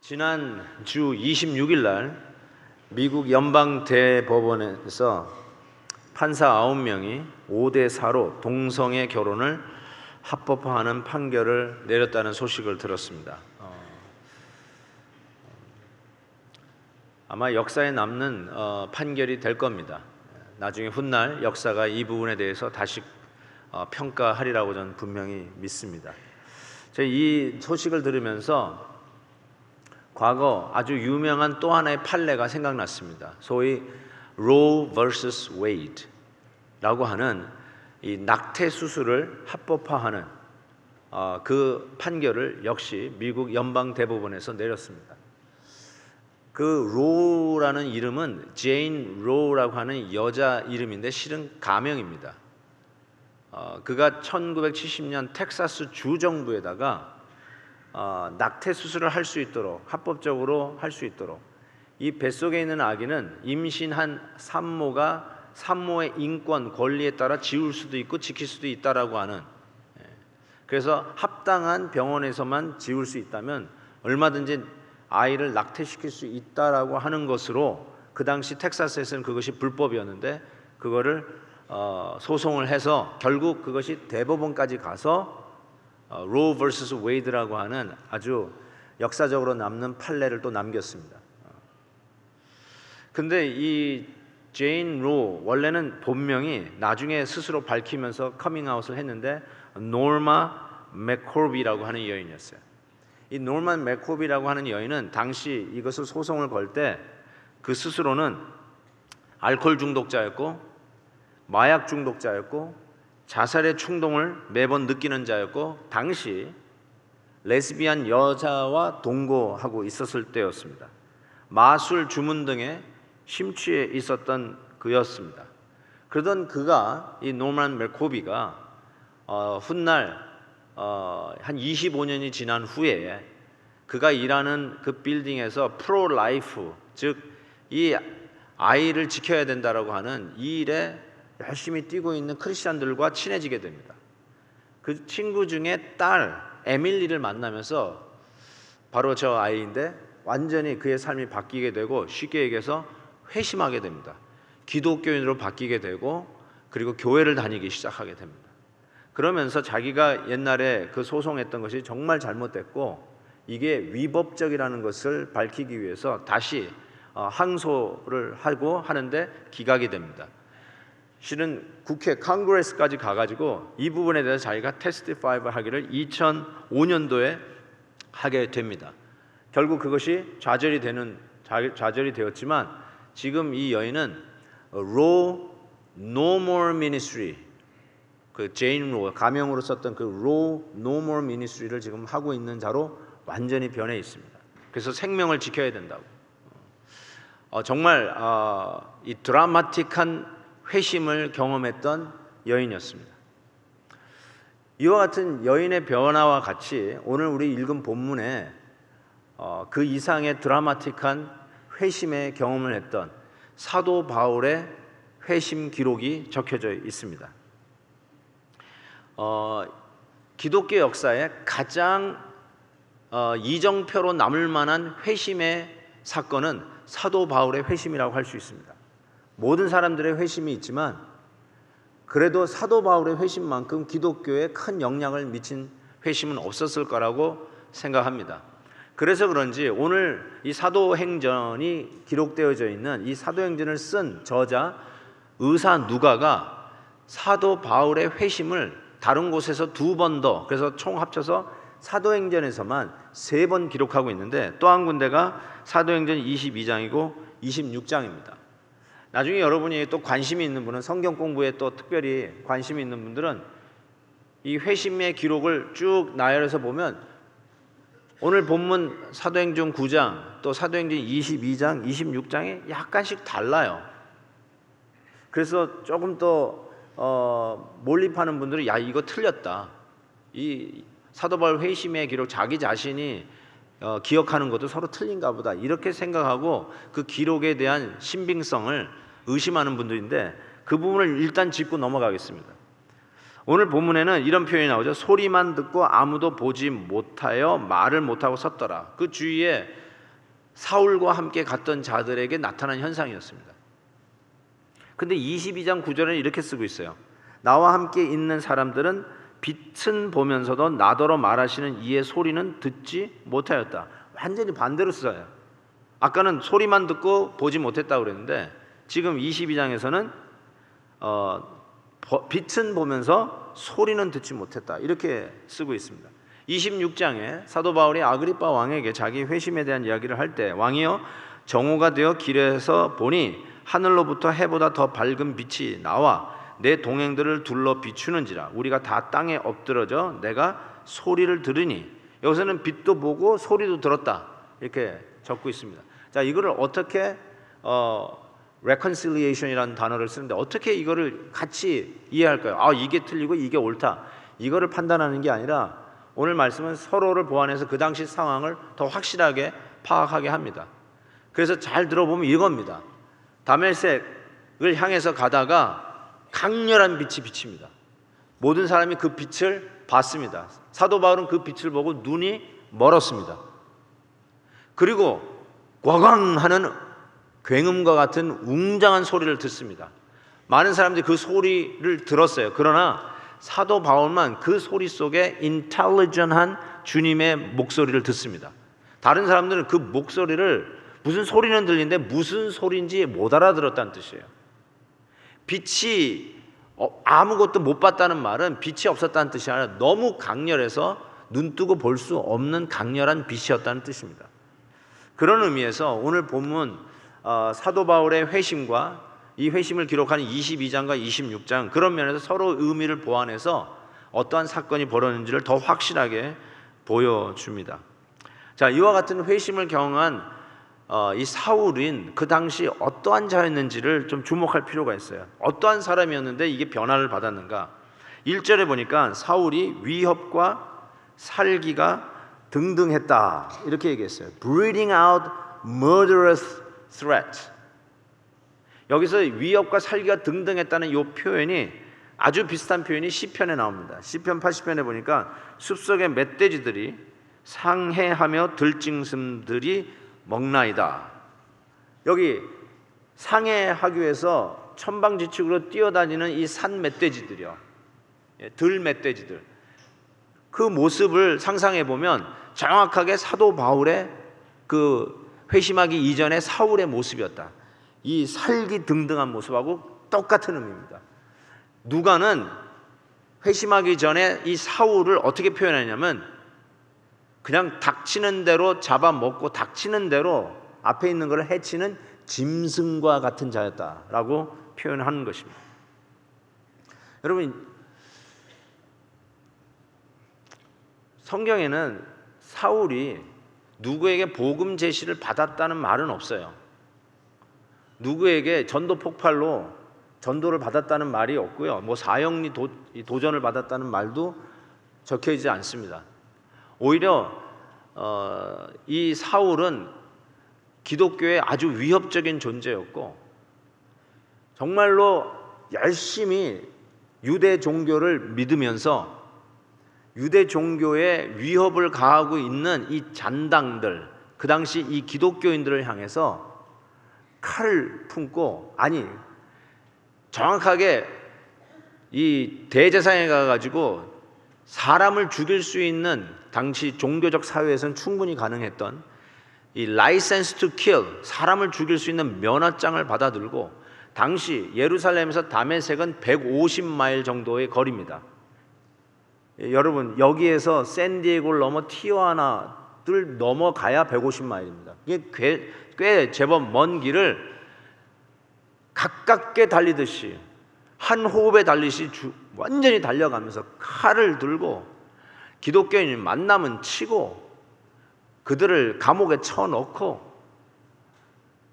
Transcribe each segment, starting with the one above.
지난 주 26일 날 미국 연방대법원에서 판사 9명이 5대4로 동성애 결혼을 합법화하는 판결을 내렸다는 소식을 들었습니다. 아마 역사에 남는 판결이 될 겁니다. 나중에 훗날 역사가 이 부분에 대해서 다시 평가하리라고 저는 분명히 믿습니다. 제가 이 소식을 들으면서 과거 아주 유명한 또 하나의 판례가 생각났습니다. 소위 Roe vs. Wade라고 하는 이 낙태 수술을 합법화하는 그 판결을 역시 미국 연방 대법원에서 내렸습니다. 그 로라는 이름은 제인 로라고 하는 여자 이름인데 실은 가명입니다. 그가 1970년 텍사스 주 정부에다가 낙태 수술을 할 수 있도록 합법적으로 할 수 있도록 이 뱃속에 있는 아기는 임신한 산모의 인권 권리에 따라 지울 수도 있고 지킬 수도 있다라고 하는, 그래서 합당한 병원에서만 지울 수 있다면 얼마든지 아이를 낙태시킬 수 있다라고 하는 것으로 그 당시 텍사스에서는 그것이 불법이었는데 그거를 소송을 해서 결국 그것이 대법원까지 가서 Roe vs. Wade라고 하는 아주 역사적으로 남는 판례를 또 남겼습니다. 근데 이 제인 로 원래는 본명이 나중에 스스로 밝히면서 커밍아웃을 했는데 노마 맥코비라고 하는 여인이었어요. 이 노마 맥코비라고 하는 여인은 당시 이것을 소송을 걸 때 그 스스로는 알코올 중독자였고 마약 중독자였고 자살의 충동을 매번 느끼는 자였고 당시 레즈비안 여자와 동거하고 있었을 때였습니다. 마술 주문 등에 심취해 있었던 그였습니다. 그러던 그가 이 노만 맥코비가 훗날 한 25년이 지난 후에 그가 일하는 그 빌딩에서 프로 라이프, 즉 이 아이를 지켜야 된다라고 하는 이 일에 열심히 뛰고 있는 크리스찬들과 친해지게 됩니다. 그 친구 중에 딸 에밀리를 만나면서 바로 저 아이인데 완전히 그의 삶이 바뀌게 되고 쉽게 얘기해서 회심하게 됩니다. 기독교인으로 바뀌게 되고 그리고 교회를 다니기 시작하게 됩니다. 그러면서 자기가 옛날에 그 소송했던 것이 정말 잘못됐고 이게 위법적이라는 것을 밝히기 위해서 다시 항소를 하고 하는데 기각이 됩니다. 실은 국회 컨그레스까지 가가지고 이 부분에 대해서 자기가 테스티파이브 하기를 2005년도에 하게 됩니다. 결국 그것이 좌절이 되었지만 지금 이 여인은 Roe No More Ministry, 그 제인 로 가명으로 썼던 그 Roe No More Ministry를 지금 하고 있는 자로 완전히 변해 있습니다. 그래서 생명을 지켜야 된다고. 정말 이 드라마틱한 회심을 경험했던 여인이었습니다. 이와 같은 여인의 변화와 같이 오늘 우리 읽은 본문에 그 이상의 드라마틱한 회심의 경험을 했던 사도 바울의 회심 기록이 적혀져 있습니다. 기독교 역사에 가장 이정표로 남을 만한 회심의 사건은 사도 바울의 회심이라고 할 수 있습니다. 모든 사람들의 회심이 있지만 그래도 사도 바울의 회심만큼 기독교에 큰 영향을 미친 회심은 없었을 거라고 생각합니다. 그래서 그런지 오늘 이 사도행전이 기록되어져 있는 이 사도행전을 쓴 저자 의사 누가가 사도 바울의 회심을 다른 곳에서 2번 더, 그래서 총 합쳐서 사도행전에서만 3번 기록하고 있는데 또 한 군데가 사도행전 22장이고 26장입니다. 나중에 여러분이 또 관심이 있는 분은, 성경 공부에 또 특별히 관심이 있는 분들은 이 회심의 기록을 쭉 나열해서 보면 오늘 본문 사도행전 9장 또 사도행전 22장, 26장이 약간씩 달라요. 그래서 조금 더 몰입하는 분들은 야, 이거 틀렸다. 이 사도 바울 회심의 기록 자기 자신이 기억하는 것도 서로 틀린가 보다 이렇게 생각하고 그 기록에 대한 신빙성을 의심하는 분들인데 그 부분을 일단 짚고 넘어가겠습니다. 오늘 본문에는 이런 표현이 나오죠. 소리만 듣고 아무도 보지 못하여 말을 못하고 섰더라. 그 주위에 사울과 함께 갔던 자들에게 나타난 현상이었습니다. 근데 22장 9절에 이렇게 쓰고 있어요. 나와 함께 있는 사람들은 빛은 보면서도 나더러 말하시는 이의 소리는 듣지 못하였다. 완전히 반대로 써요. 아까는 소리만 듣고 보지 못했다고 그랬는데 지금 22장에서는 빛은 보면서 소리는 듣지 못했다, 이렇게 쓰고 있습니다. 26장에 사도 바울이 아그리빠 왕에게 자기 회심에 대한 이야기를 할 때, 왕이여 정오가 되어 길에서 보니 하늘로부터 해보다 더 밝은 빛이 나와 내 동행들을 둘러 비추는지라. 우리가 다 땅에 엎드러져 내가 소리를 들으니, 여기서는 빛도 보고 소리도 들었다, 이렇게 적고 있습니다. 자, 이거를 어떻게 reconciliation이라는 단어를 쓰는데 어떻게 이거를 같이 이해할까요? 아, 이게 틀리고 이게 옳다, 이거를 판단하는 게 아니라 오늘 말씀은 서로를 보완해서 그 당시 상황을 더 확실하게 파악하게 합니다. 그래서 잘 들어보면 이겁니다. 다메섹을 향해서 가다가 강렬한 빛이 비칩니다. 모든 사람이 그 빛을 봤습니다. 사도 바울은 그 빛을 보고 눈이 멀었습니다. 그리고 꽝꽝 하는 굉음과 같은 웅장한 소리를 듣습니다. 많은 사람들이 그 소리를 들었어요. 그러나 사도 바울만 그 소리 속에 인텔리전한 주님의 목소리를 듣습니다. 다른 사람들은 그 목소리를 무슨 소리는 들리는데 무슨 소리인지 못 알아들었다는 뜻이에요. 빛이 아무것도 못 봤다는 말은 빛이 없었다는 뜻이 아니라 너무 강렬해서 눈 뜨고 볼 수 없는 강렬한 빛이었다는 뜻입니다. 그런 의미에서 오늘 본문 사도 바울의 회심과 이 회심을 기록하는 22장과 26장, 그런 면에서 서로 의미를 보완해서 어떠한 사건이 벌어졌는지를 더 확실하게 보여줍니다. 자, 이와 같은 회심을 경험한 이 사울은 그 당시 어떠한 자였는지를 좀 주목할 필요가 있어요. 어떠한 사람이었는데 이게 변화를 받았는가? 1절에 보니까 사울이 위협과 살기가 등등했다, 이렇게 얘기했어요. Breathing out murderous threat. 여기서 위협과 살기가 등등했다는 이 표현이 아주 비슷한 표현이 시편에 나옵니다. 시편 80편에 보니까 숲속의 멧돼지들이 상해하며 들짐승들이 먹나이다. 여기 상해하기 위해서 천방지축으로 뛰어다니는 이 산 멧돼지들이요, 들 멧돼지들, 그 모습을 상상해 보면 정확하게 사도 바울의 그 회심하기 이전의 사울의 모습이었다. 이 살기 등등한 모습하고 똑같은 의미입니다. 누가는 회심하기 전에 이 사울을 어떻게 표현하냐면 그냥 닥치는 대로 잡아먹고 닥치는 대로 앞에 있는 것을 해치는 짐승과 같은 자였다라고 표현하는 것입니다. 여러분, 성경에는 사울이 누구에게 복음 제시를 받았다는 말은 없어요. 누구에게 전도 폭발로 전도를 받았다는 말이 없고요. 뭐 사형리 도전을 받았다는 말도 적혀있지 않습니다. 오히려 이 사울은 기독교의 아주 위협적인 존재였고 정말로 열심히 유대 종교를 믿으면서 유대 종교에 위협을 가하고 있는 이 잔당들, 그 당시 이 기독교인들을 향해서 칼을 품고, 아니 정확하게 이 대제사장에 가가지고 사람을 죽일 수 있는, 당시 종교적 사회에서는 충분히 가능했던 이 license to kill, 사람을 죽일 수 있는 면허장을 받아들고, 당시 예루살렘에서 다메섹은 150마일 정도의 거리입니다. 여러분, 여기에서 샌디에고를 넘어 티juana를 넘어가야 150마일입니다. 이게 꽤 제법 먼 길을 가깝게 달리듯이 한 호흡에 달리시 완전히 달려가면서 칼을 들고 기독교인을 만나면 치고 그들을 감옥에 쳐넣고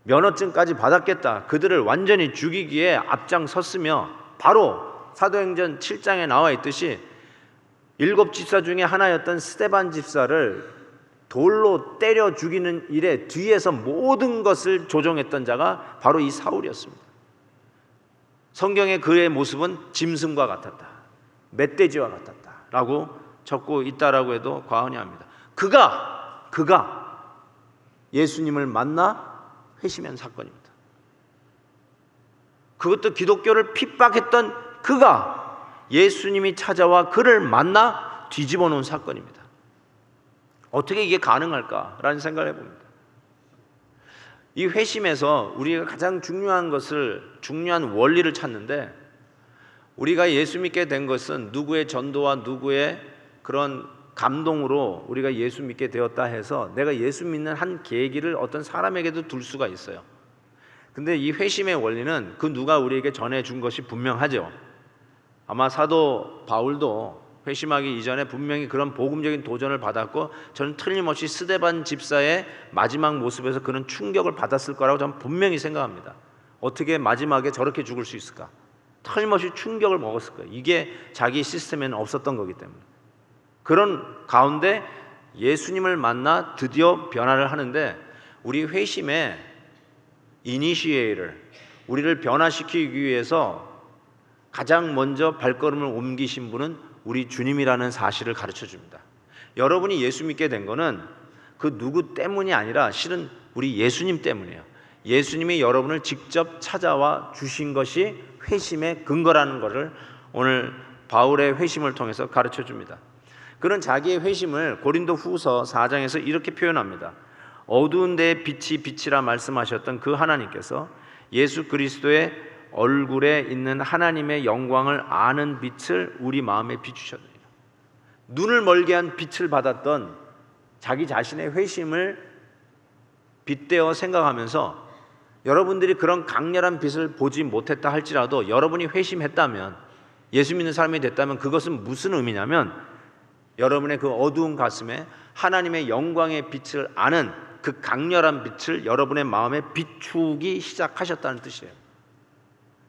면허증까지 받았겠다, 그들을 완전히 죽이기에 앞장섰으며, 바로 사도행전 7장에 나와 있듯이 7 집사 중에 하나였던 스데반 집사를 돌로 때려 죽이는 일에 뒤에서 모든 것을 조종했던 자가 바로 이 사울이었습니다. 성경의 그의 모습은 짐승과 같았다, 멧돼지와 같았다 라고 적고 있다라고 해도 과언이 아닙니다. 그가 예수님을 만나 회심한 사건입니다. 그것도 기독교를 핍박했던 그가 예수님이 찾아와 그를 만나 뒤집어 놓은 사건입니다. 어떻게 이게 가능할까라는 생각을 해봅니다. 이 회심에서 우리가 가장 중요한 원리를 찾는데, 우리가 예수 믿게 된 것은 누구의 전도와 누구의 그런 감동으로 우리가 예수 믿게 되었다 해서 내가 예수 믿는 한 계기를 어떤 사람에게도 둘 수가 있어요. 근데 이 회심의 원리는 그 누가 우리에게 전해준 것이 분명하죠. 아마 사도 바울도 회심하기 이전에 분명히 그런 복음적인 도전을 받았고, 저는 틀림없이 스데반 집사의 마지막 모습에서 그런 충격을 받았을 거라고 저는 분명히 생각합니다. 어떻게 마지막에 저렇게 죽을 수 있을까? 틀림없이 충격을 먹었을 거예요. 이게 자기 시스템에는 없었던 거기 때문에. 그런 가운데 예수님을 만나 드디어 변화를 하는데, 우리 회심의 이니시에이터, 우리를 변화시키기 위해서 가장 먼저 발걸음을 옮기신 분은 우리 주님이라는 사실을 가르쳐 줍니다. 여러분이 예수 믿게 된 거는 그 누구 때문이 아니라 실은 우리 예수님 때문이에요. 예수님이 여러분을 직접 찾아와 주신 것이 회심의 근거라는 것을 오늘 바울의 회심을 통해서 가르쳐 줍니다. 그런 자기의 회심을 고린도 후서 4장에서 이렇게 표현합니다. 어두운 데에 빛이 빛이라 말씀하셨던 그 하나님께서 예수 그리스도의 얼굴에 있는 하나님의 영광을 아는 빛을 우리 마음에 비추셨느니라. 눈을 멀게 한 빛을 받았던 자기 자신의 회심을 빗대어 생각하면서, 여러분들이 그런 강렬한 빛을 보지 못했다 할지라도 여러분이 회심했다면, 예수 믿는 사람이 됐다면 그것은 무슨 의미냐면, 여러분의 그 어두운 가슴에 하나님의 영광의 빛을 아는 그 강렬한 빛을 여러분의 마음에 비추기 시작하셨다는 뜻이에요.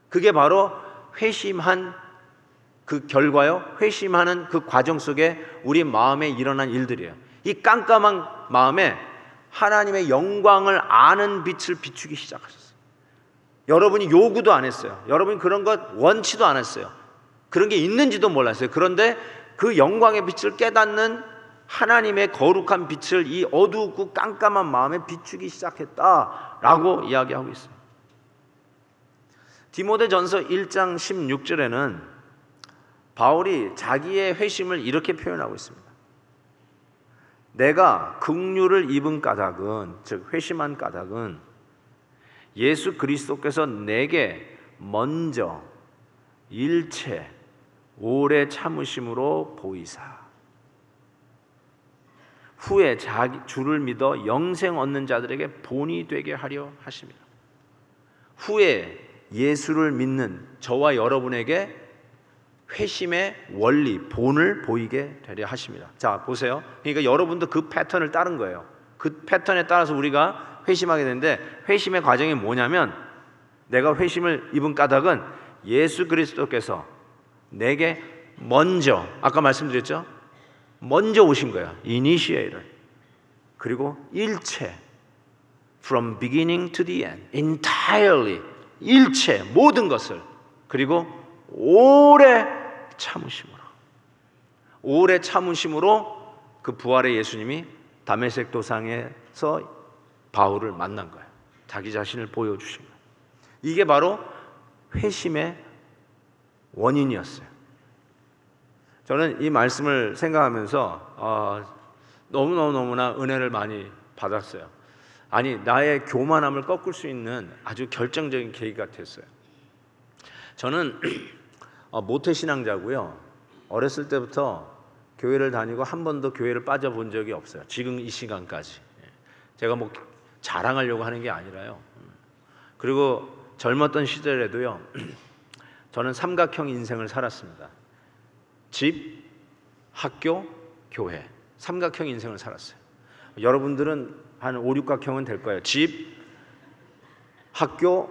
그게 바로 회심한 그 결과요, 회심하는 그 과정 속에 우리 마음에 일어난 일들이에요. 이 깜깜한 마음에 하나님의 영광을 아는 빛을 비추기 시작하셨어요. 여러분이 요구도 안 했어요. 여러분이 그런 것 원치도 않았어요. 그런 게 있는지도 몰랐어요. 그런데 그 영광의 빛을 깨닫는 하나님의 거룩한 빛을 이 어두웠고 깜깜한 마음에 비추기 시작했다라고 이야기하고 있어요. 디모데전서 1장 16절에는 바울이 자기의 회심을 이렇게 표현하고 있습니다. 내가 긍휼을 입은 까닭은, 즉 회심한 까닭은 예수 그리스도께서 내게 먼저 일체 오래 참으심으로 보이사 후에 자기 주를 믿어 영생 얻는 자들에게 본이 되게 하려 하십니다. 후에 예수를 믿는 저와 여러분에게 회심의 원리, 본을 보이게 되려 하십니다. 자, 보세요. 그러니까 여러분도 그 패턴을 따른 거예요. 그 패턴에 따라서 우리가 회심하게 되는데, 회심의 과정이 뭐냐면, 내가 회심을 입은 까닭은 예수 그리스도께서 내게 먼저, 아까 말씀드렸죠? 먼저 오신 거예요. Initiator. 그리고 일체, from beginning to the end, entirely, 일체, 모든 것을, 그리고 오래 참으심으로 그 부활의 예수님이 다메섹 도상에서 바울을 만난 거예요. 자기 자신을 보여주신 거예요. 이게 바로 회심의 원인이었어요. 저는 이 말씀을 생각하면서 너무나 은혜를 많이 받았어요. 아니, 나의 교만함을 꺾을 수 있는 아주 결정적인 계기 같았어요. 저는 모태신앙자고요. 어렸을 때부터 교회를 다니고 한 번도 교회를 빠져본 적이 없어요. 지금 이 시간까지. 제가 뭐 자랑하려고 하는 게 아니라요. 그리고 젊었던 시절에도요, 저는 삼각형 인생을 살았습니다. 집, 학교, 교회, 삼각형 인생을 살았어요. 여러분들은 한 5, 6각형은 될 거예요. 집, 학교,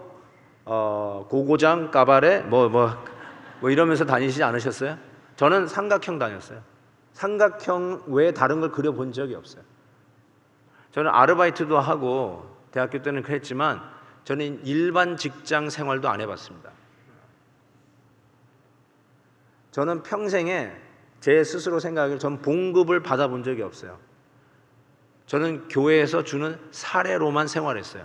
고고장, 까바레, 뭐 이러면서 다니시지 않으셨어요? 저는 삼각형 다녔어요. 삼각형 외에 다른 걸 그려본 적이 없어요. 저는 아르바이트도 하고 대학교 때는 그랬지만 저는 일반 직장 생활도 안 해봤습니다. 저는 평생에 제 스스로 생각하기에 전 봉급을 받아본 적이 없어요. 저는 교회에서 주는 사례로만 생활했어요.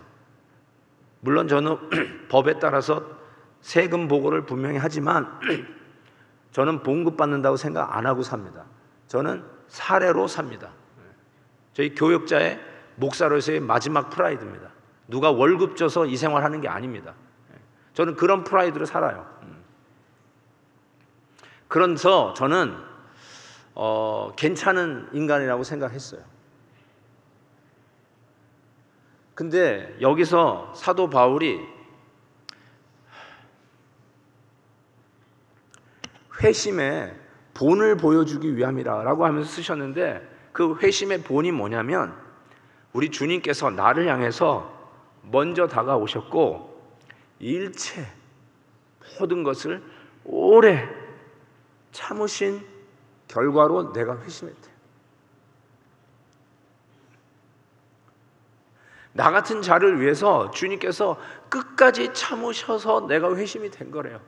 물론 저는 법에 따라서 세금 보고를 분명히 하지만 저는 봉급받는다고 생각 안 하고 삽니다. 저는 사례로 삽니다. 저희 교역자의 목사로서의 마지막 프라이드입니다. 누가 월급 줘서 이 생활하는 게 아닙니다. 저는 그런 프라이드로 살아요. 그래서 저는 괜찮은 인간이라고 생각했어요. 근데 여기서 사도 바울이 회심의 본을 보여주기 위함이라고 하면서 쓰셨는데, 그 회심의 본이 뭐냐면 우리 주님께서 나를 향해서 먼저 다가오셨고 일체 모든 것을 오래 참으신 결과로 내가 회심했대. 나 같은 자를 위해서 주님께서 끝까지 참으셔서 내가 회심이 된 거래요.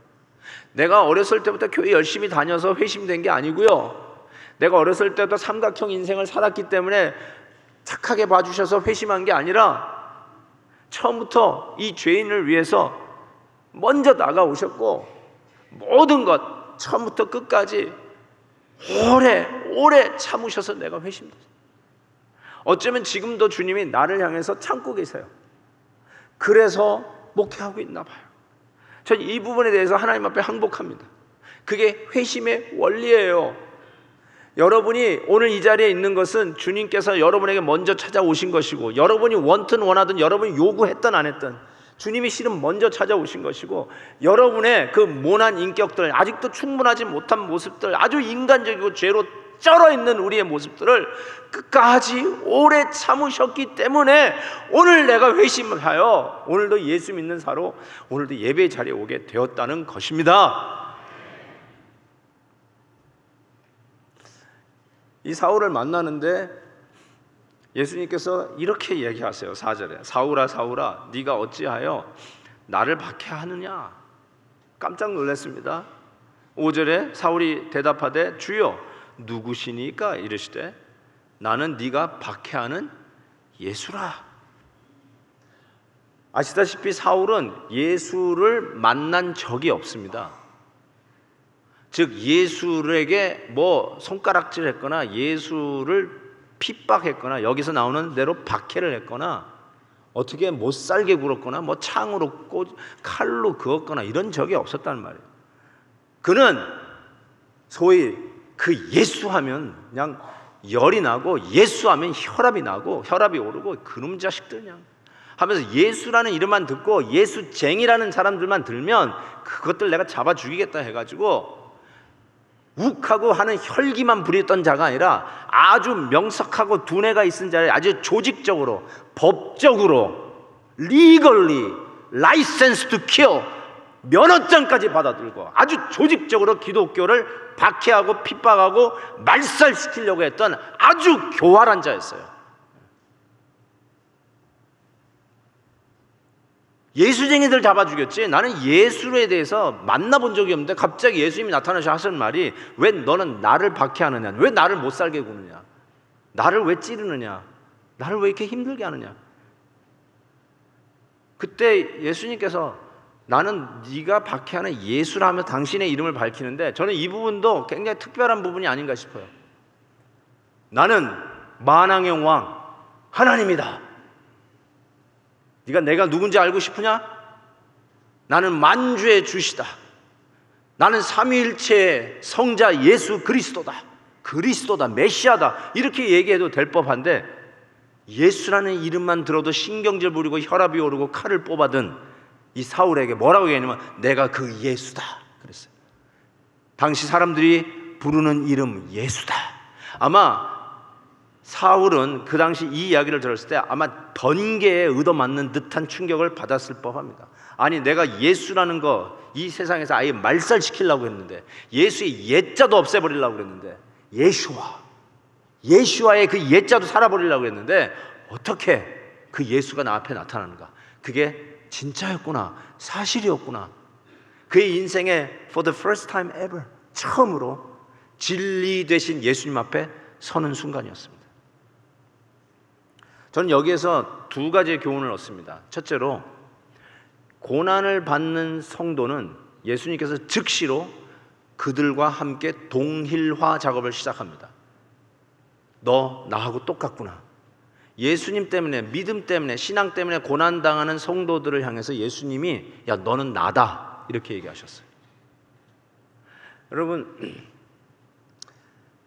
내가 어렸을 때부터 교회 열심히 다녀서 회심된 게 아니고요, 내가 어렸을 때부터 삼각형 인생을 살았기 때문에 착하게 봐주셔서 회심한 게 아니라 처음부터 이 죄인을 위해서 먼저 다가오셨고 모든 것 처음부터 끝까지 오래 참으셔서 내가 회심됐어요. 어쩌면 지금도 주님이 나를 향해서 참고 계세요. 그래서 목회하고 있나 봐요. 전 이 부분에 대해서 하나님 앞에 항복합니다. 그게 회심의 원리예요. 여러분이 오늘 이 자리에 있는 것은 주님께서 여러분에게 먼저 찾아오신 것이고, 여러분이 원든 원하든 여러분이 요구했든 안 했든 주님이 실은 먼저 찾아오신 것이고, 여러분의 그 모난 인격들, 아직도 충분하지 못한 모습들, 아주 인간적이고 죄로 쩔어있는 우리의 모습들을 끝까지 오래 참으셨기 때문에 오늘 내가 회심을 하여 오늘도 예수 믿는 사로 오늘도 예배의 자리에 오게 되었다는 것입니다. 이 사울을 만나는데 예수님께서 이렇게 얘기하세요. 4절에 사울아 사울아 네가 어찌하여 나를 박해하느냐. 깜짝 놀랐습니다. 5절에 사울이 대답하되 주여 누구시니까 이르시되 나는 네가 박해하는 예수라. 아시다시피 사울은 예수를 만난 적이 없습니다. 즉 예수에게 뭐 손가락질했거나 예수를 핍박했거나 여기서 나오는 대로 박해를 했거나 어떻게 못살게 굴었거나 뭐 창으로 칼로 그었거나 이런 적이 없었단 말이에요. 그는 소위 그 예수하면 그냥 열이 나고 예수하면 혈압이 나고 혈압이 오르고 그놈 자식들 그냥 하면서 예수라는 이름만 듣고 예수쟁이라는 사람들만 들면 그것들 내가 잡아 죽이겠다 해가지고 욱하고 하는 혈기만 부렸던 자가 아니라 아주 명석하고 두뇌가 있은 자를 아주 조직적으로 법적으로 legally licensed to kill 면허증까지 받아들고 아주 조직적으로 기독교를 박해하고 핍박하고 말살시키려고 했던 아주 교활한 자였어요. 예수쟁이들 잡아 죽였지 나는 예수에 대해서 만나본 적이 없는데 갑자기 예수님이 나타나셔 하시는 말이 왜 너는 나를 박해하느냐, 왜 나를 못 살게 구느냐, 나를 왜 찌르느냐, 나를 왜 이렇게 힘들게 하느냐. 그때 예수님께서 나는 네가 박해하는 예수라며 당신의 이름을 밝히는데 저는 이 부분도 굉장히 특별한 부분이 아닌가 싶어요. 나는 만왕의 왕 하나님이다. 네가 내가 누군지 알고 싶으냐? 나는 만주의 주시다. 나는 삼위일체의 성자 예수 그리스도다, 메시아다. 이렇게 얘기해도 될 법한데 예수라는 이름만 들어도 신경질 부리고 혈압이 오르고 칼을 뽑아든 이 사울에게 뭐라고 얘기하냐면 내가 그 예수다 그랬어요. 당시 사람들이 부르는 이름 예수다. 아마 사울은 그 당시 이 이야기를 들었을 때 아마 번개에 얻어맞는 듯한 충격을 받았을 법합니다. 아니 내가 예수라는 거 이 세상에서 아예 말살시키려고 했는데 예수의 예자도 없애버리려고 했는데 예수와의 그 예자도 살아버리려고 했는데 어떻게 그 예수가 나 앞에 나타나는가. 그게 진짜였구나, 사실이었구나. 그의 인생에 for the first time ever 처음으로 진리 되신 예수님 앞에 서는 순간이었습니다. 저는 여기에서 두 가지의 교훈을 얻습니다. 첫째로, 고난을 받는 성도는 예수님께서 즉시로 그들과 함께 동일화 작업을 시작합니다. 너 나하고 똑같구나. 예수님 때문에, 믿음 때문에, 신앙 때문에 고난당하는 성도들을 향해서 예수님이 야, 너는 나다, 이렇게 얘기하셨어요.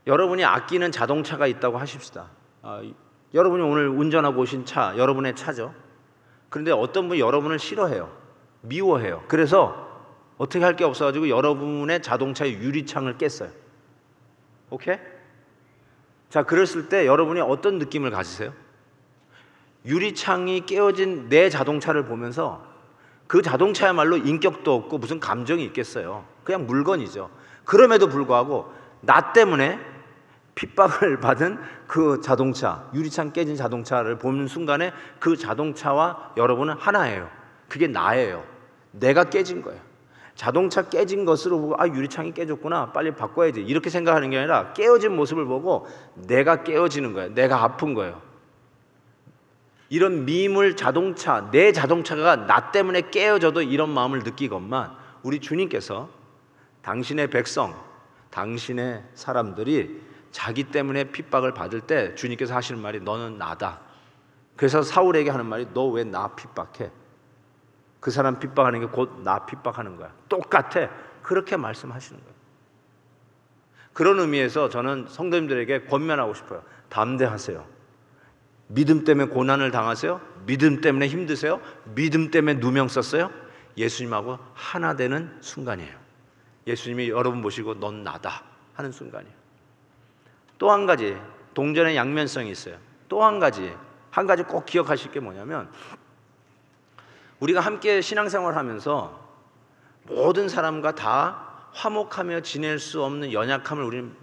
여러분이 아끼는 자동차가 있다고 하십시다. 여러분이 오늘 운전하고 오신 차, 여러분의 차죠. 그런데 어떤 분이 여러분을 싫어해요. 미워해요. 그래서 어떻게 할 게 없어가지고 여러분의 자동차의 유리창을 깼어요. 오케이? 자, 그랬을 때 여러분이 어떤 느낌을 가지세요? 유리창이 깨어진 내 자동차를 보면서 그 자동차야말로 인격도 없고 무슨 감정이 있겠어요. 그냥 물건이죠. 그럼에도 불구하고 나 때문에 핍박을 받은 그 자동차, 유리창 깨진 자동차를 보는 순간에 그 자동차와 여러분은 하나예요. 그게 나예요. 내가 깨진 거예요. 자동차 깨진 것으로 보고 유리창이 깨졌구나, 빨리 바꿔야지, 이렇게 생각하는 게 아니라 깨어진 모습을 보고 내가 깨어지는 거예요. 내가 아픈 거예요. 이런 미물 자동차, 내 자동차가 나 때문에 깨어져도 이런 마음을 느끼건만, 우리 주님께서 당신의 백성, 당신의 사람들이 자기 때문에 핍박을 받을 때 주님께서 하시는 말이 너는 나다. 그래서 사울에게 하는 말이 너 왜 나 핍박해? 그 사람 핍박하는 게 곧 나 핍박하는 거야. 똑같아. 그렇게 말씀하시는 거예요. 그런 의미에서 저는 성도님들에게 권면하고 싶어요. 담대하세요. 믿음 때문에 고난을 당하세요? 믿음 때문에 힘드세요? 믿음 때문에 누명 썼어요? 예수님하고 하나 되는 순간이에요. 예수님이 여러분 보시고 넌 나다 하는 순간이에요. 또 한 가지, 동전의 양면성이 있어요. 또 한 가지 꼭 기억하실 게 뭐냐면, 우리가 함께 신앙생활을 하면서 모든 사람과 다 화목하며 지낼 수 없는 연약함을 우리는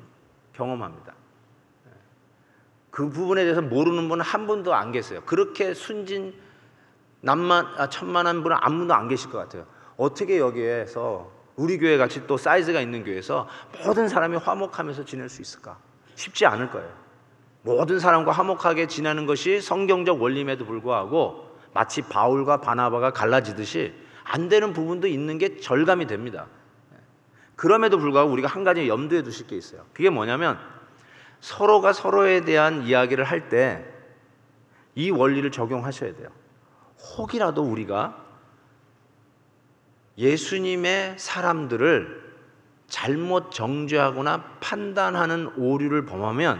경험합니다. 그 부분에 대해서 모르는 분은 한 분도 안 계세요. 그렇게 순진 천만한 분은 아무도 안 계실 것 같아요. 어떻게 여기에서 우리 교회 같이 또 사이즈가 있는 교회에서 모든 사람이 화목하면서 지낼 수 있을까? 쉽지 않을 거예요. 모든 사람과 화목하게 지내는 것이 성경적 원리임에도 불구하고 마치 바울과 바나바가 갈라지듯이 안 되는 부분도 있는 게 절감이 됩니다. 그럼에도 불구하고 우리가 한 가지 염두에 두실 게 있어요. 그게 뭐냐면, 서로가 서로에 대한 이야기를 할 때 이 원리를 적용하셔야 돼요. 혹이라도 우리가 예수님의 사람들을 잘못 정죄하거나 판단하는 오류를 범하면,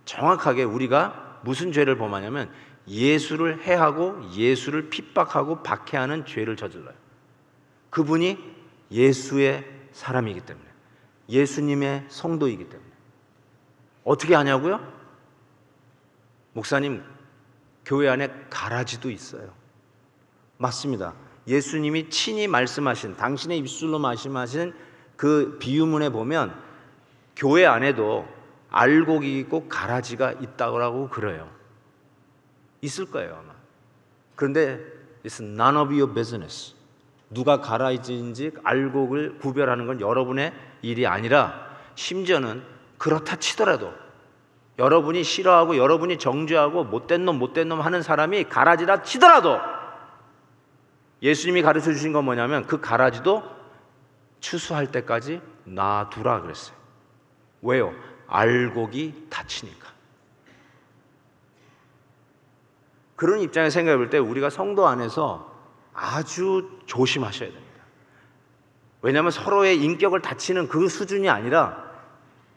정확하게 우리가 무슨 죄를 범하냐면 예수를 해하고 예수를 핍박하고 박해하는 죄를 저질러요. 그분이 예수의 사람이기 때문에, 예수님의 성도이기 때문에. 어떻게 하냐고요? 목사님, 교회 안에 가라지도 있어요. 맞습니다. 예수님이 친히 말씀하신, 당신의 입술로 말씀하신 그 비유문에 보면 교회 안에도 알곡이 있고 가라지가 있다고 그래요. 있을 거예요 아마. 그런데 it's none of your business. 누가 가라지인지 알곡을 구별하는 건 여러분의 일이 아니라, 심지어는 그렇다 치더라도 여러분이 싫어하고 여러분이 정죄하고 못된 놈 하는 사람이 가라지라 치더라도 예수님이 가르쳐 주신 건 뭐냐면 그 가라지도 추수할 때까지 놔두라 그랬어요. 왜요? 알곡이 다치니까. 그런 입장에서 생각해 볼 때 우리가 성도 안에서 아주 조심하셔야 됩니다. 왜냐하면 서로의 인격을 다치는 그 수준이 아니라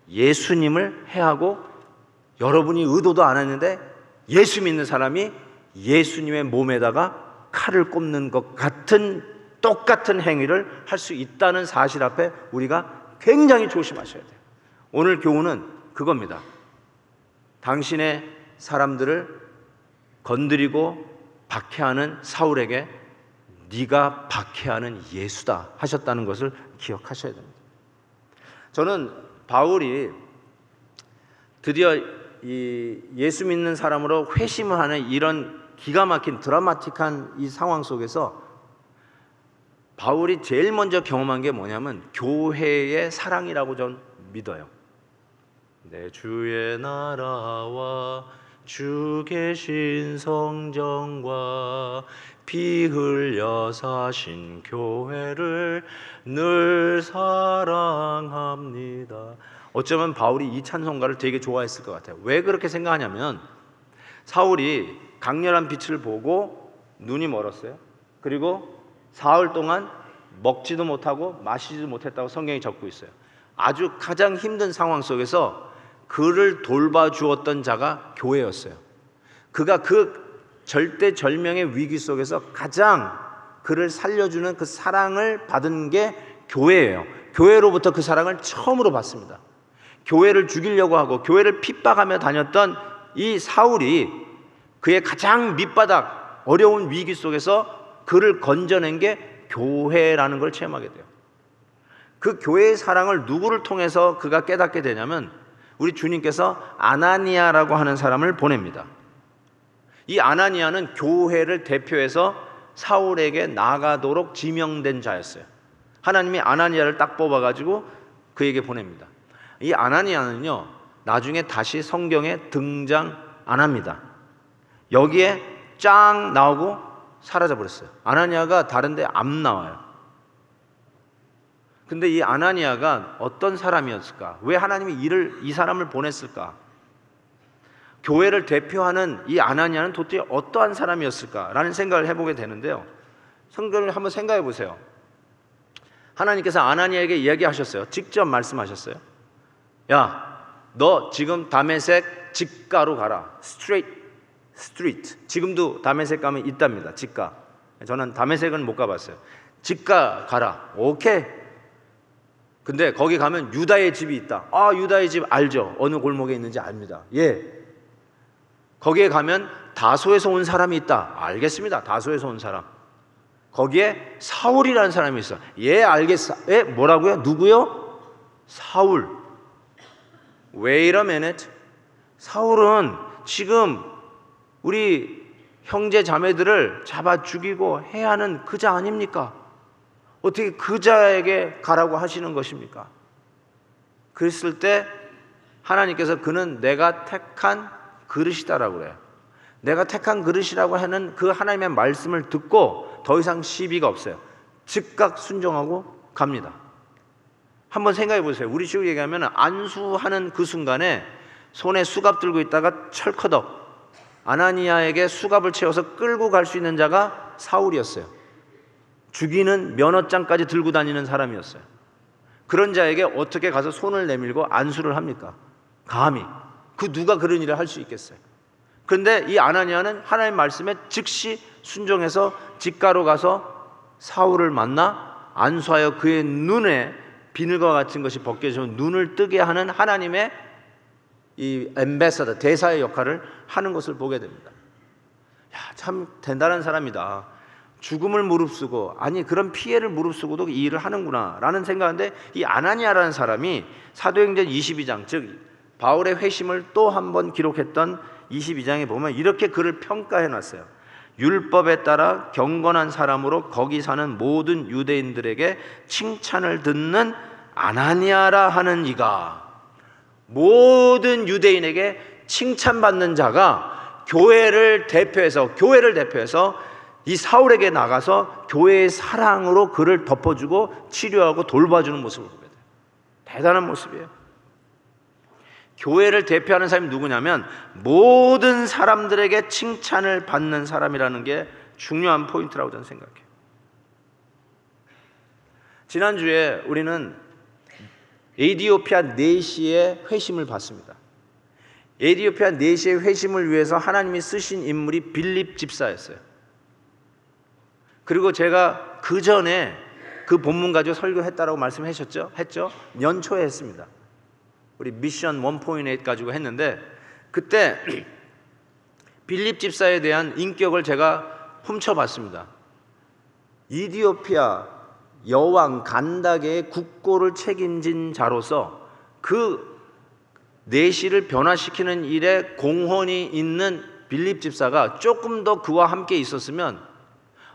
예수님을 해하고, 여러분이 의도도 안 했는데 예수 믿는 사람이 예수님의 몸에다가 칼을 꼽는 것 같은 똑같은 행위를 할 수 있다는 사실 앞에 우리가 굉장히 조심하셔야 돼요. 오늘 교훈은 그겁니다. 당신의 사람들을 건드리고 박해하는 사울에게 네가 박해하는 예수다 하셨다는 것을 기억하셔야 됩니다. 저는 바울이 드디어 이 예수 믿는 사람으로 회심을 하는 이런 기가 막힌 드라마틱한 이 상황 속에서 바울이 제일 먼저 경험한 게 뭐냐면 교회의 사랑이라고 전 믿어요. 내 주의 나라와 주 계신 성전과 피 흘려 사신 교회를 늘 사랑합니다. 어쩌면 바울이 이 찬송가를 되게 좋아했을 것 같아요. 왜 그렇게 생각하냐면 사울이 강렬한 빛을 보고 눈이 멀었어요. 그리고 사흘 동안 먹지도 못하고 마시지도 못했다고 성경이 적고 있어요. 아주 가장 힘든 상황 속에서 그를 돌봐주었던 자가 교회였어요. 그가 그 절대절명의 위기 속에서 가장 그를 살려주는 그 사랑을 받은 게 교회예요. 교회로부터 그 사랑을 처음으로 받습니다. 교회를 죽이려고 하고 교회를 핍박하며 다녔던 이 사울이 그의 가장 밑바닥 어려운 위기 속에서 그를 건져낸 게 교회라는 걸 체험하게 돼요. 그 교회의 사랑을 누구를 통해서 그가 깨닫게 되냐면 우리 주님께서 아나니아라고 하는 사람을 보냅니다. 이 아나니아는 교회를 대표해서 사울에게 나아가도록 지명된 자였어요. 하나님이 아나니아를 딱 뽑아가지고 그에게 보냅니다. 이 아나니아는요, 나중에 다시 성경에 등장 안 합니다. 여기에 짱 나오고 사라져버렸어요. 아나니아가 다른데 안 나와요. 근데 이 아나니아가 어떤 사람이었을까? 왜 하나님이 이 사람을 보냈을까? 교회를 대표하는 이 아나니아는 도대체 어떠한 사람이었을까라는 생각을 해보게 되는데요. 성경을 한번 생각해 보세요. 하나님께서 아나니아에게 이야기하셨어요. 직접 말씀하셨어요. 야, 너 지금 다메섹 직가로 가라. 스트리트. 지금도 다메섹 가면 있답니다. 직가. 저는 다메섹은 못 가봤어요. 직가 가라. 오케이. 근데 거기 가면 유다의 집이 있다. 아, 유다의 집 알죠? 어느 골목에 있는지 압니다. 예. 거기에 가면 다소에서 온 사람이 있다. 알겠습니다. 다소에서 온 사람. 거기에 사울이라는 사람이 있어. 예, 알겠어. 예, 뭐라고요? 누구요? 사울. Wait a minute. 사울은 지금 우리 형제 자매들을 잡아 죽이고 해야 하는 그자 아닙니까? 어떻게 그자에게 가라고 하시는 것입니까? 그랬을 때 하나님께서 그는 내가 택한 그릇이다라고 그래요. 내가 택한 그릇이라고 하는 그 하나님의 말씀을 듣고 더 이상 시비가 없어요. 즉각 순종하고 갑니다. 한번 생각해 보세요. 우리 식으로 얘기하면 안수하는 그 순간에 손에 수갑 들고 있다가 철커덕 아나니아에게 수갑을 채워서 끌고 갈 수 있는 자가 사울이었어요. 죽이는 면허장까지 들고 다니는 사람이었어요. 그런 자에게 어떻게 가서 손을 내밀고 안수를 합니까? 감히. 그 누가 그런 일을 할 수 있겠어요? 그런데 이 아나니아는 하나님의 말씀에 즉시 순종해서 직가로 가서 사울을 만나 안수하여 그의 눈에 비늘과 같은 것이 벗겨져 눈을 뜨게 하는 하나님의 이 엠베서더, 대사의 역할을 하는 것을 보게 됩니다. 야, 참 대단한 사람이다. 죽음을 무릅쓰고, 아니 그런 피해를 무릅쓰고도 이 일을 하는구나 라는 생각인데, 이 아나니아라는 사람이 사도행전 22장, 즉 바울의 회심을 또 한 번 기록했던 22장에 보면 이렇게 그를 평가해 놨어요. 율법에 따라 경건한 사람으로 거기 사는 모든 유대인들에게 칭찬을 듣는 아나니아라 하는 이가, 모든 유대인에게 칭찬받는 자가 교회를 대표해서 이 사울에게 나가서 교회의 사랑으로 그를 덮어주고 치료하고 돌봐주는 모습을 보게 돼요. 대단한 모습이에요. 교회를 대표하는 사람이 누구냐면 모든 사람들에게 칭찬을 받는 사람이라는 게 중요한 포인트라고 저는 생각해요. 지난주에 우리는 에티오피아 내시의 회심을 봤습니다. 에티오피아 내시의 회심을 위해서 하나님이 쓰신 인물이 빌립 집사였어요. 그리고 제가 그 전에 그 본문 가지고 설교했다라고 말씀하셨죠? 했죠? 연초에 했습니다. 우리 미션 1.8 가지고 했는데, 그때 빌립 집사에 대한 인격을 제가 훔쳐봤습니다. 이디오피아 여왕 간다게의 국고를 책임진 자로서 그 내시를 변화시키는 일에 공헌이 있는 빌립 집사가 조금 더 그와 함께 있었으면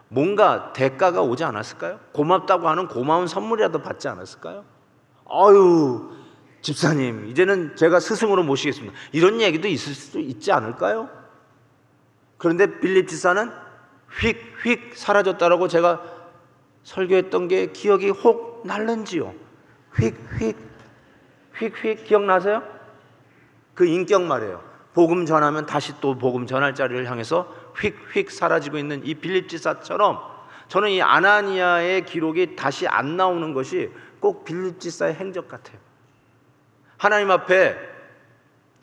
뭔가 대가가 오지 않았을까요? 고맙다고 하는 고마운 선물이라도 받지 않았을까요? 아유, 집사님, 이제는 제가 스승으로 모시겠습니다. 이런 얘기도 있을 수 있지 않을까요? 그런데 빌립 집사는 휙휙 사라졌다라고 제가 설교했던 게 기억이 혹 날는지요? 휙휙 기억나세요? 그 인격 말이에요. 복음 전하면 다시 또 복음 전할 자리를 향해서 휙휙 사라지고 있는 이 빌립 집사처럼 저는 이 아나니아의 기록이 다시 안 나오는 것이 꼭 빌립 집사의 행적 같아요. 하나님 앞에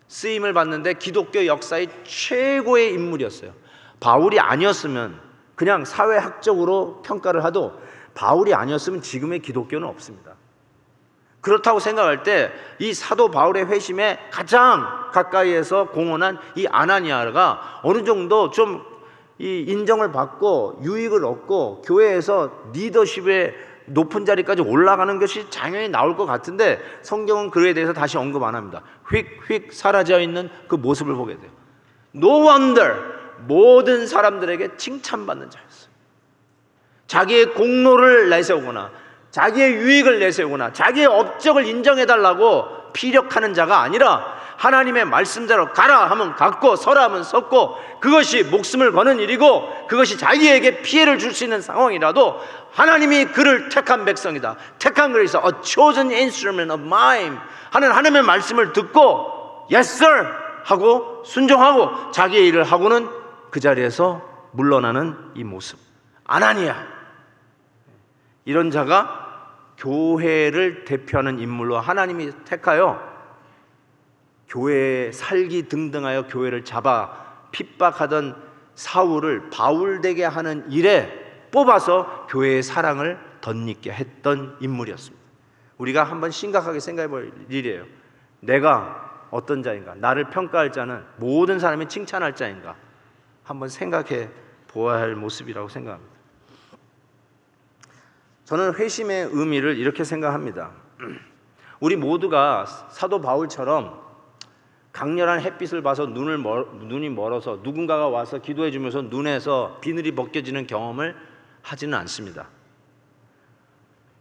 쓰임을 받는데 기독교 역사의 최고의 인물이었어요. 바울이 아니었으면, 그냥 사회학적으로 평가를 해도 바울이 아니었으면 지금의 기독교는 없습니다. 그렇다고 생각할 때 이 사도 바울의 회심에 가장 가까이에서 공헌한 이 아나니아가 어느 정도 좀 이 인정을 받고 유익을 얻고 교회에서 리더십의 높은 자리까지 올라가는 것이 당연히 나올 것 같은데 성경은 그에 대해서 다시 언급 안 합니다. 휙휙 사라져 있는 그 모습을 보게 돼요. No wonder 모든 사람들에게 칭찬받는 자였어요. 자기의 공로를 내세우거나 자기의 유익을 내세우거나 자기의 업적을 인정해달라고 피력하는 자가 아니라 하나님의 말씀대로 가라 하면 갔고 서라 하면 섰고, 그것이 목숨을 거는 일이고 그것이 자기에게 피해를 줄 수 있는 상황이라도 하나님이 그를 택한 백성이다, 택한 그래서 a chosen instrument of mine 하는 하나님의 말씀을 듣고 yes sir 하고 순종하고 자기의 일을 하고는 그 자리에서 물러나는 이 모습. 아나니아, 이런 자가 교회를 대표하는 인물로 하나님이 택하여 교회에 살기 등등하여 교회를 잡아 핍박하던 사울을 바울 되게 하는 일에 뽑아서 교회의 사랑을 덧입게 했던 인물이었습니다. 우리가 한번 심각하게 생각해 볼 일이에요. 내가 어떤 자인가? 나를 평가할 자는 모든 사람이 칭찬할 자인가? 한번 생각해 보아야 할 모습이라고 생각합니다. 저는 회심의 의미를 이렇게 생각합니다. 우리 모두가 사도 바울처럼 강렬한 햇빛을 봐서 눈이 멀어서 누군가가 와서 기도해 주면서 눈에서 비늘이 벗겨지는 경험을 하지는 않습니다.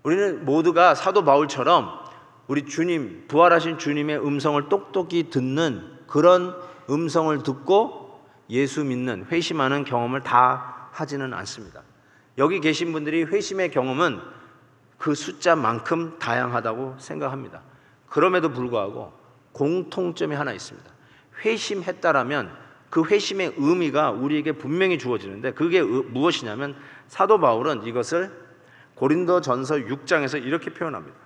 우리는 모두가 사도 바울처럼 우리 주님, 부활하신 주님의 음성을 똑똑히 듣는 그런 음성을 듣고 예수 믿는, 회심하는 경험을 다 하지는 않습니다. 여기 계신 분들이 회심의 경험은 그 숫자만큼 다양하다고 생각합니다. 그럼에도 불구하고 공통점이 하나 있습니다. 회심했다라면 그 회심의 의미가 우리에게 분명히 주어지는데 그게 무엇이냐면 사도 바울은 이것을 고린도전서 6장에서 이렇게 표현합니다.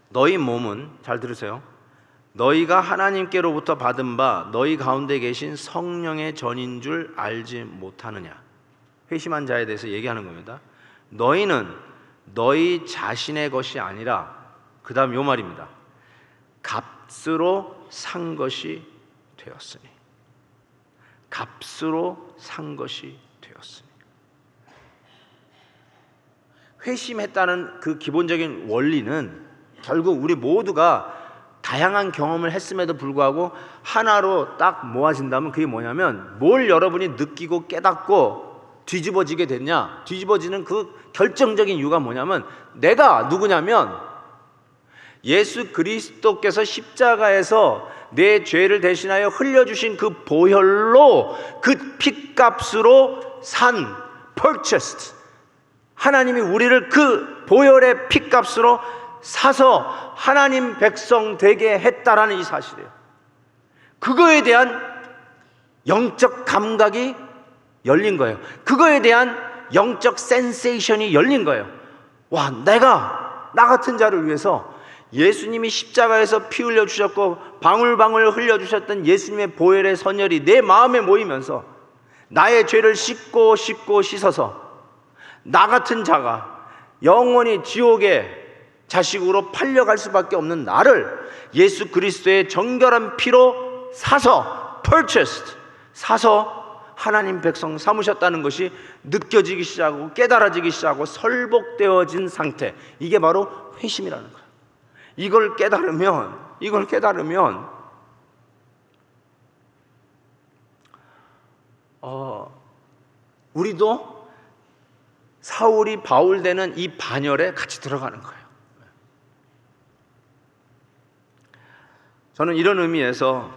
너희 몸은, 잘 들으세요, 너희가 하나님께로부터 받은 바 너희 가운데 계신 성령의 전인 줄 알지 못하느냐. 회심한 자에 대해서 얘기하는 겁니다. 너희는 너희 자신의 것이 아니라, 그 다음 요 말입니다. 값으로 산 것이 되었으니. 값으로 산 것이 되었으니. 회심했다는 그 기본적인 원리는 결국 우리 모두가 다양한 경험을 했음에도 불구하고 하나로 딱 모아진다면 그게 뭐냐면, 뭘 여러분이 느끼고 깨닫고 뒤집어지게 됐냐? 뒤집어지는 그 결정적인 이유가 뭐냐면, 내가 누구냐면 예수 그리스도께서 십자가에서 내 죄를 대신하여 흘려주신 그 보혈로, 그 핏값으로 산, purchased, 하나님이 우리를 그 보혈의 핏값으로 사서 하나님 백성 되게 했다라는 이 사실이에요. 그거에 대한 영적 감각이 열린 거예요. 그거에 대한 영적 센세이션이 열린 거예요. 와, 내가 나 같은 자를 위해서 예수님이 십자가에서 피 흘려주셨고 방울방울 흘려주셨던 예수님의 보혈의 선혈이 내 마음에 모이면서 나의 죄를 씻고 씻어서 나 같은 자가 영원히 지옥의 자식으로 팔려갈 수밖에 없는 나를 예수 그리스도의 정결한 피로 사서, purchased, 사서 하나님 백성 삼으셨다는 것이 느껴지기 시작하고 깨달아지기 시작하고 설복되어진 상태, 이게 바로 회심이라는 거예요. 이걸 깨달으면 우리도 사울이 바울 되는 이 반열에 같이 들어가는 거예요. 저는 이런 의미에서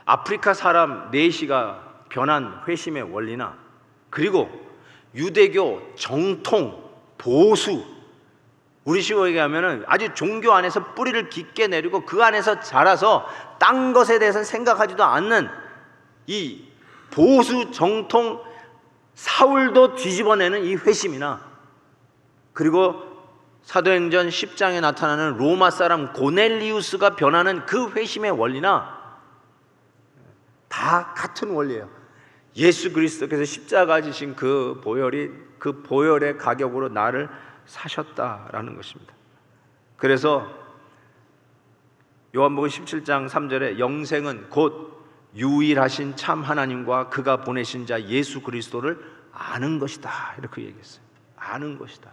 아프리카 사람 내시가 변한 회심의 원리나, 그리고 유대교 정통 보수, 우리식으로 얘기하면 아주 종교 안에서 뿌리를 깊게 내리고 그 안에서 자라서 딴 것에 대해서는 생각하지도 않는 이 보수 정통 사울도 뒤집어내는 이 회심이나, 그리고 사도행전 10장에 나타나는 로마 사람 고넬리우스가 변하는 그 회심의 원리나 다 같은 원리예요. 예수 그리스도께서 십자가 지신 그 보혈의 가격으로 나를 사셨다라는 것입니다. 그래서 요한복음 17장 3절에 영생은 곧 유일하신 참 하나님과 그가 보내신 자 예수 그리스도를 아는 것이다, 이렇게 얘기했어요. 아는 것이다.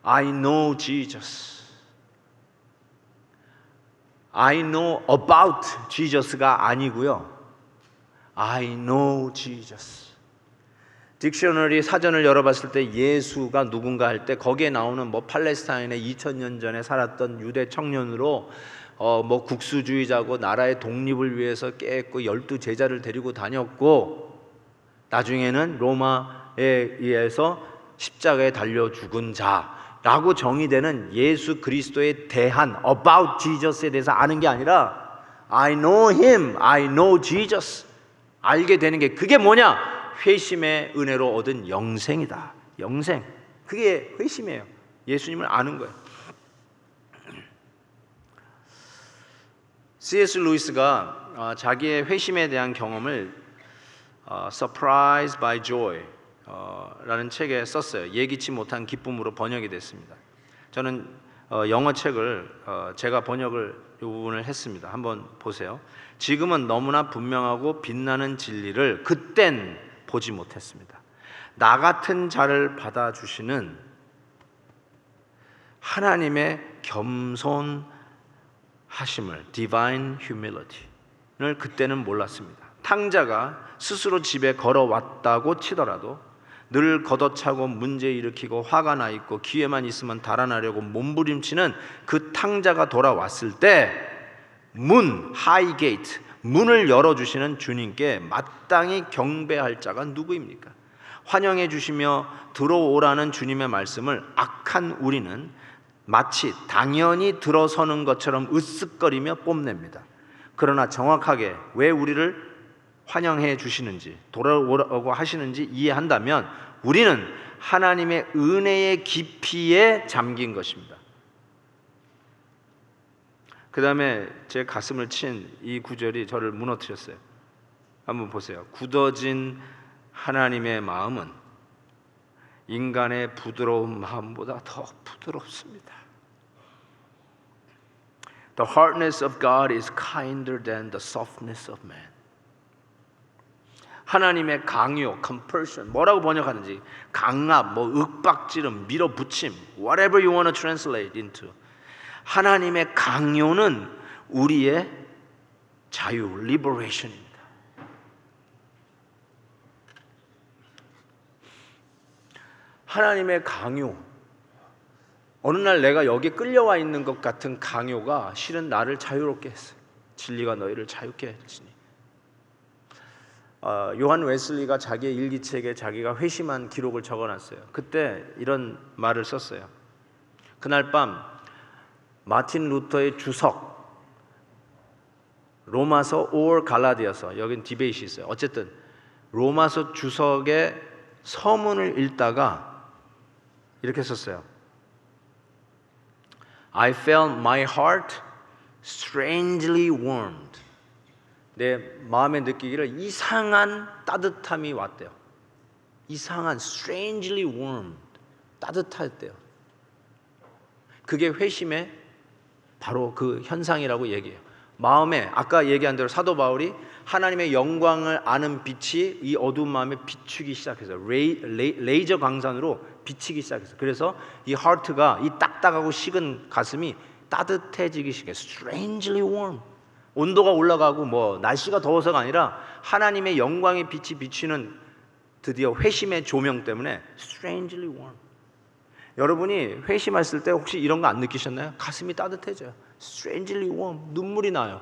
I know Jesus. I know about Jesus가 아니고요, I know Jesus. 딕셔너리 사전을 열어봤을 때 예수가 누군가 할 때 거기에 나오는 뭐 팔레스타인에 2000년 전에 살았던 유대 청년으로 뭐 국수주의자고 나라의 독립을 위해서 깨했고 12제자를 데리고 다녔고, 나중에는 로마에 의해서 십자가에 달려 죽은 자라고 정의되는 예수 그리스도에 대한 about Jesus에 대해서 아는 게 아니라 I know him, I know Jesus. 알게 되는 게 그게 뭐냐? 회심의 은혜로 얻은 영생이다. 영생. 그게 회심이에요. 예수님을 아는 거예요. C.S. 루이스가 자기의 회심에 대한 경험을 Surprised by Joy 라는 책에 썼어요. 예기치 못한 기쁨으로 번역이 됐습니다. 저는 영어 책을 제가 번역을 이 부분을 했습니다. 한번 보세요. 지금은 너무나 분명하고 빛나는 진리를 그땐 보지 못했습니다. 나 같은 자를 받아주시는 하나님의 겸손하심을, Divine Humility를 그때는 몰랐습니다. 탕자가 스스로 집에 걸어왔다고 치더라도 늘 걷어차고 문제 일으키고 화가 나 있고 기회만 있으면 달아나려고 몸부림치는 그 탕자가 돌아왔을 때 하이 게이트, 문을 열어주시는 주님께 마땅히 경배할 자가 누구입니까? 환영해 주시며 들어오라는 주님의 말씀을 악한 우리는 마치 당연히 들어서는 것처럼 으쓱거리며 뽐냅니다. 그러나 정확하게 왜 우리를 환영해 주시는지, 돌아오라고 하시는지 이해한다면 우리는 하나님의 은혜의 깊이에 잠긴 것입니다. 그 다음에 제 가슴을 친 이 구절이 저를 무너뜨렸어요. 한번 보세요. 굳어진 하나님의 마음은 인간의 부드러운 마음보다 더 부드럽습니다. The hardness of God is kinder than the softness of man. 하나님의 강요, compulsion, 뭐라고 번역하는지, 강압, 뭐 윽박지름, 밀어붙임, whatever you want to translate into. 하나님의 강요는 우리의 자유, liberation입니다. 하나님의 강요, 어느 날 내가 여기 끌려와 있는 것 같은 강요가 실은 나를 자유롭게 했어요. 진리가 너희를 자유케 했으니. 요한 웨슬리가 자기의 일기책에 자기가 회심한 기록을 적어놨어요. 그때 이런 말을 썼어요. 그날 밤 마틴 루터의 주석, 로마서 or 갈라디아서, 여긴 디베이트 있어요. 어쨌든 로마서 주석의 서문을 읽다가 이렇게 썼어요. I felt my heart strangely warmed. 내 마음에 느끼기를 이상한 따뜻함이 왔대요. 이상한 strangely warmed, 따뜻했대요. 그게 회심의 바로 그 현상이라고 얘기해요. 마음에, 아까 얘기한 대로 사도 바울이 하나님의 영광을 아는 빛이 이 어두운 마음에 비추기 시작해서 레이저 광선으로 비치기 시작했어요. 그래서 이 하트가, 이 딱딱하고 식은 가슴이 따뜻해지기 시작해요. Strangely warm. 온도가 올라가고 뭐 날씨가 더워서가 아니라 하나님의 영광의 빛이 비치는 드디어 회심의 조명 때문에 strangely warm. 여러분이 회심했을 때 혹시 이런 거 안 느끼셨나요? 가슴이 따뜻해져요. strangely warm. 눈물이 나요.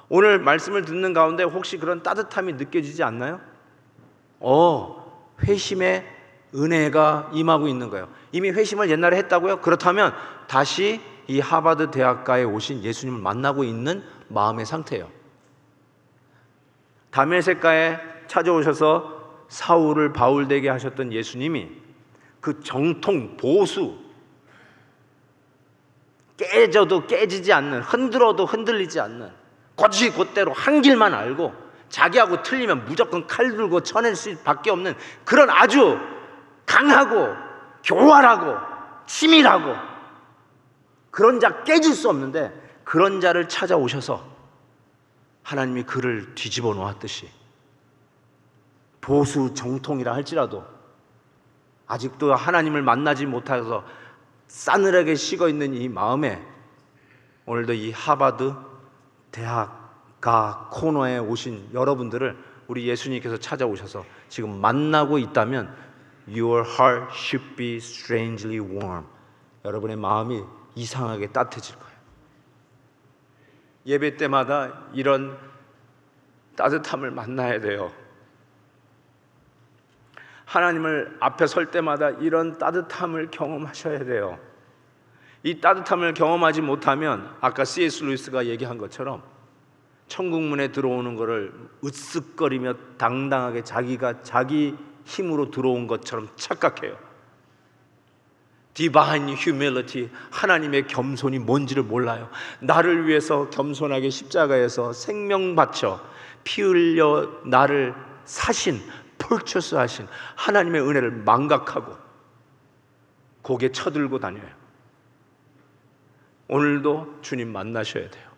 오늘 말씀을 듣는 가운데 혹시 그런 따뜻함이 느껴지지 않나요? 회심의 은혜가 임하고 있는 거예요. 이미 회심을 옛날에 했다고요? 그렇다면 다시 이 하버드 대학가에 오신 예수님을 만나고 있는 마음의 상태예요. 다메섹가에 찾아오셔서 사울을 바울되게 하셨던 예수님이 그 정통 보수, 깨져도 깨지지 않는, 흔들어도 흔들리지 않는, 곧대로 한 길만 알고 자기하고 틀리면 무조건 칼 들고 쳐낼 수밖에 없는 그런 아주 강하고 교활하고 치밀하고 그런 자 깨질 수 없는데, 그런 자를 찾아오셔서 하나님이 그를 뒤집어 놓았듯이 보수 정통이라 할지라도 아직도 하나님을 만나지 못해서 싸늘하게 식어있는 이 마음에 오늘도 이 하버드 대학가 코너에 오신 여러분들을 우리 예수님께서 찾아오셔서 지금 만나고 있다면 Your heart should be strangely warm. 여러분의 마음이 이상하게 따뜻해질 거예요. 예배 때마다 이런 따뜻함을 만나야 돼요. 하나님을 앞에 설 때마다 이런 따뜻함을 경험하셔야 돼요. 이 따뜻함을 경험하지 못하면 아까 C.S. 루이스가 얘기한 것처럼 천국문에 들어오는 것을 으쓱거리며 당당하게 자기가 자기 힘으로 들어온 것처럼 착각해요. Divine humility, 하나님의 겸손이 뭔지를 몰라요. 나를 위해서 겸손하게 십자가에서 생명 바쳐 피 흘려 나를 사신, purchase 하신 하나님의 은혜를 망각하고 고개 쳐들고 다녀요. 오늘도 주님 만나셔야 돼요.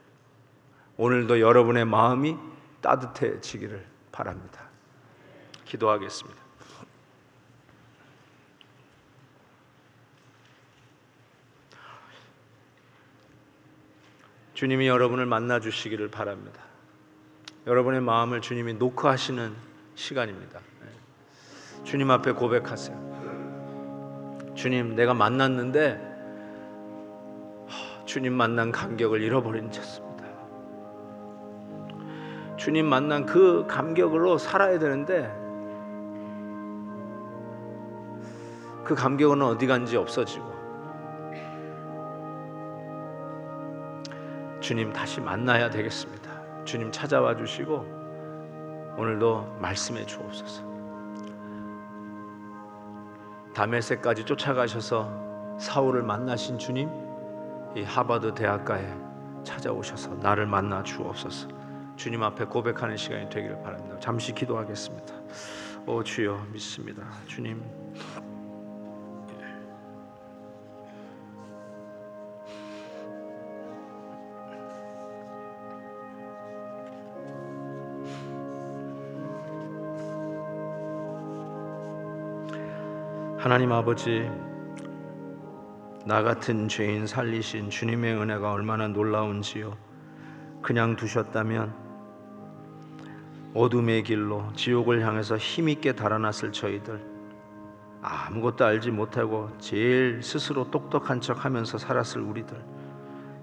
오늘도 여러분의 마음이 따뜻해지기를 바랍니다. 기도하겠습니다. 주님이 여러분을 만나 주시기를 바랍니다. 여러분의 마음을 주님이 노크하시는 시간입니다. 주님 앞에 고백하세요. 주님, 내가 만났는데 주님 만난 감격을 잃어버린 쳤습니다. 주님 만난 그 감격으로 살아야 되는데 그 감격은 어디 간지 없어지고, 주님 다시 만나야 되겠습니다. 주님 찾아와 주시고 오늘도 말씀해 주옵소서. 다메섹까지 쫓아가셔서 사울을 만나신 주님, 이 하버드 대학가에 찾아오셔서 나를 만나 주옵소서. 주님 앞에 고백하는 시간이 되기를 바랍니다. 잠시 기도하겠습니다. 오 주여, 믿습니다. 주님, 하나님 아버지, 나 같은 죄인 살리신 주님의 은혜가 얼마나 놀라운지요. 그냥 두셨다면 어둠의 길로 지옥을 향해서 힘있게 달아났을 저희들, 아무것도 알지 못하고 제일 스스로 똑똑한 척 하면서 살았을 우리들,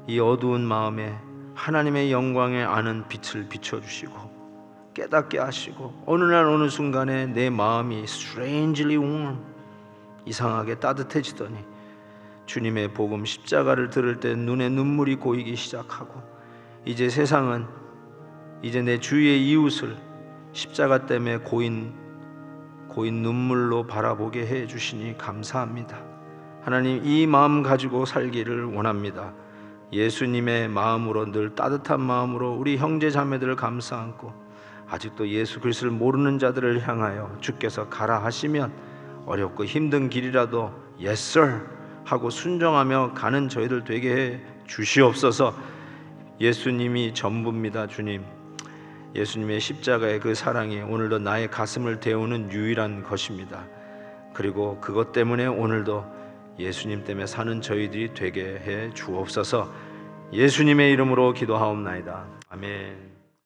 이 어두운 마음에 하나님의 영광에 아는 빛을 비춰주시고 깨닫게 하시고 어느 날 어느 순간에 내 마음이 strangely warm, 이상하게 따뜻해지더니 주님의 복음 십자가를 들을 때 눈에 눈물이 고이기 시작하고, 이제 세상은 이제 내 주위의 이웃을 십자가 때문에 고인 눈물로 바라보게 해 주시니 감사합니다. 하나님, 이 마음 가지고 살기를 원합니다. 예수님의 마음으로, 늘 따뜻한 마음으로 우리 형제 자매들을 감싸 안고 아직도 예수 그리스도를 모르는 자들을 향하여 주께서 가라 하시면 어렵고 힘든 길이라도 Yes sir 하고 순종하며 가는 저희들 되게 해 주시옵소서. 예수님이 전부입니다. 주님, 예수님의 십자가의 그 사랑이 오늘도 나의 가슴을 데우는 유일한 것입니다. 그리고 그것 때문에 오늘도 예수님 때문에 사는 저희들이 되게 해 주옵소서. 예수님의 이름으로 기도하옵나이다. 아멘.